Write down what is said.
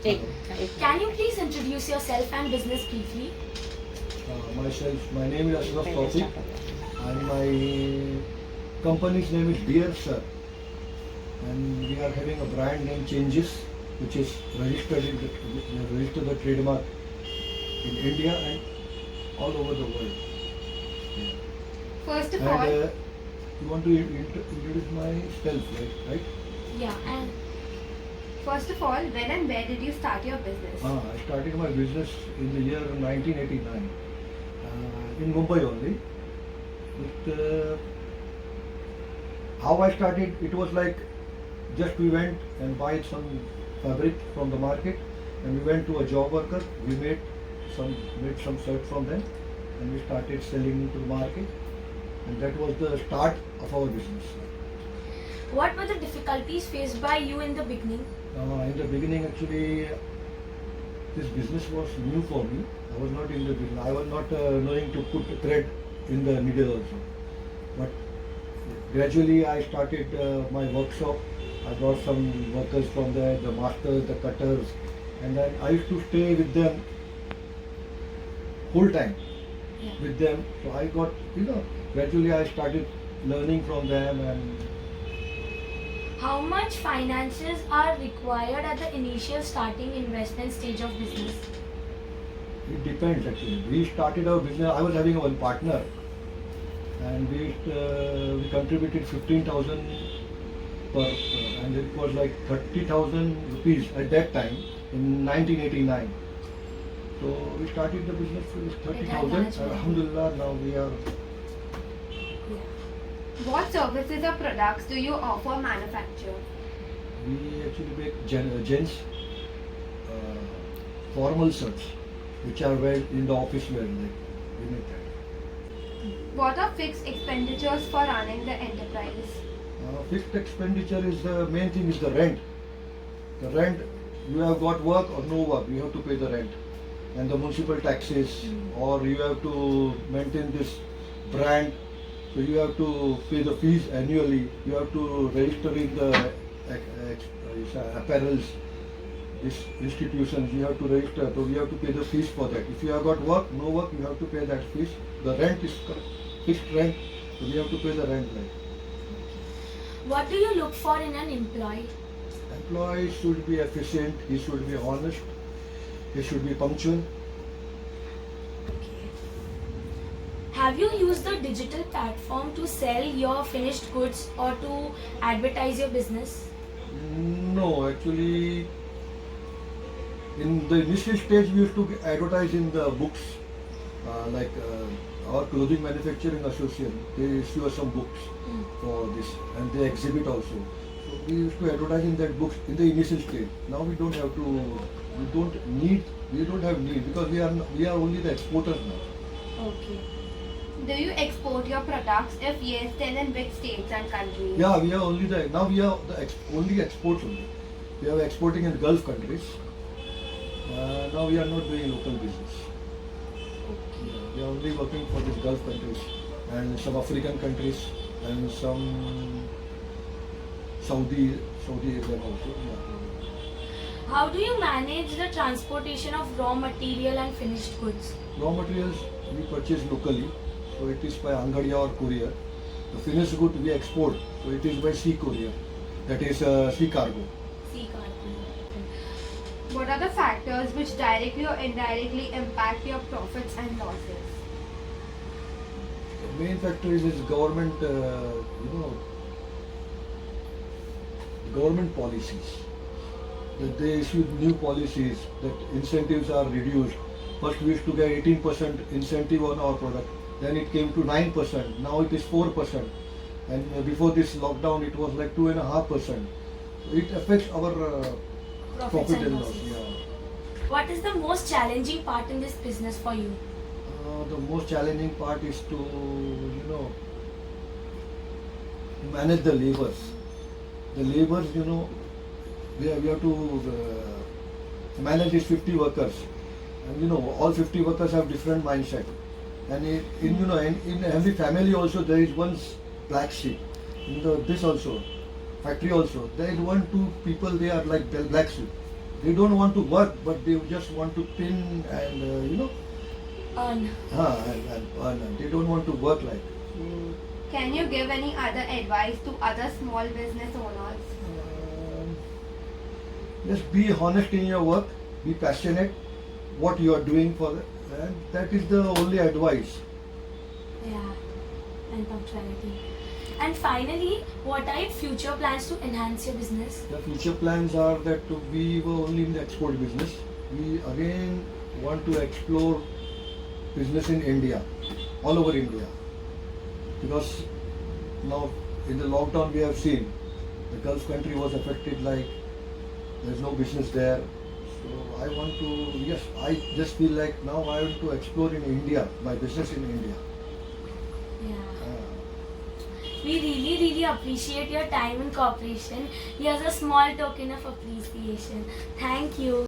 Can you please introduce yourself and business briefly? My name is Ashraf Tawfiq and my company's name is Dear Sir, and we are having a brand name changes which is registered the trademark in India and all over the world. First of And all, you want to introduce myself, right? Yeah, and when and where did you start your business? I started my business in the year 1989 in Mumbai only. But, how I started, it was like just we went and buy some fabric from the market, and we went to a job worker. We made some shirt from them, and we started selling to the market, and that was the start of our business. what were the difficulties faced by you in the beginning? In the beginning, actually, this business was new for me. I was not in the business. I was not knowing to put thread in the needle also. But gradually, I started my workshop. I got some workers from there, the masters, the cutters, and then I used to stay with them whole time with them. So I got, gradually I started learning from them. And How much finances are required at the initial starting investment stage of business? it depends actually. We started our business. I was having one partner, and we contributed 15,000 per, and it was like 30,000 rupees at that time in 1989. So we started the business with 30,000. Alhamdulillah, now we are. What services or products do you offer or manufacture? We actually make gents formal shirts, which are wear in the office wear. Like we make that. What are fixed expenditures for running the enterprise? Fixed expenditure is the main thing is the rent. The rent, you have got work or no work, you have to pay the rent. And the municipal taxes, or you have to maintain this brand, so you have to pay the fees annually. You have to register in the apparels, this institutions, you have to register, so you have to pay the fees for that. If you have got work, no work, you have to pay that fees. The rent is fixed rent, so you have to pay the rent. Right? What do you look for in an employee? Employee should be efficient, he should be honest, he should be punctual. Have you used the digital platform to sell your finished goods or to advertise your business? No, actually, in the initial stage, we used to advertise in the books, like our clothing manufacturing association. They issue us some books for this, and they exhibit also. So we used to advertise in that books in the initial stage. Now we don't have to. We don't have need because we are only the exporters now. Okay. Do you export your products? If yes, then in which states and countries? Yeah, we are only only exports only. We are exporting in Gulf countries. Now we are not doing local business. We are only working for these Gulf countries and some African countries and some Saudi Arabia also. Yeah. How do you manage the transportation of raw material and finished goods? Raw materials we purchase locally, so it is by Angadiya or courier. The finished good we export, so it is by sea courier, that is sea cargo. Sea cargo. What are the factors which directly or indirectly impact your profits and losses? The main factor is government, government policies. That they issued new policies that incentives are reduced. First we used to get 18% incentive on our product. Then it came to 9%. Now it is 4%. And before this lockdown, it was like 2.5%. It affects our profit and loss. Yeah. What is the most challenging part in this business for you? The most challenging part is to, manage the labors. The labors, we have to manage these 50 workers. And all 50 workers have different mindset. And in every family also there is one black sheep. This also, factory also, there is 1-2 people, they are like black sheep. they don't want to work, but they just want to pin and Earn. and earn. They don't want to work like. So, Can you give any other advice to other small business owners? just be honest in your work, be passionate what you are doing for it, and that is the only advice. Yeah, and punctuality. And finally, what are your future plans to enhance your business? The future plans are that we were only in the export business. We again want to explore business in India, all over India, because now in the lockdown we have seen the Gulf country was affected, like there's no business there. So I want to, yes, I just feel like now I want to explore in India, my business in India. Yeah. We really appreciate your time and cooperation. Here's a small token of appreciation. Thank you.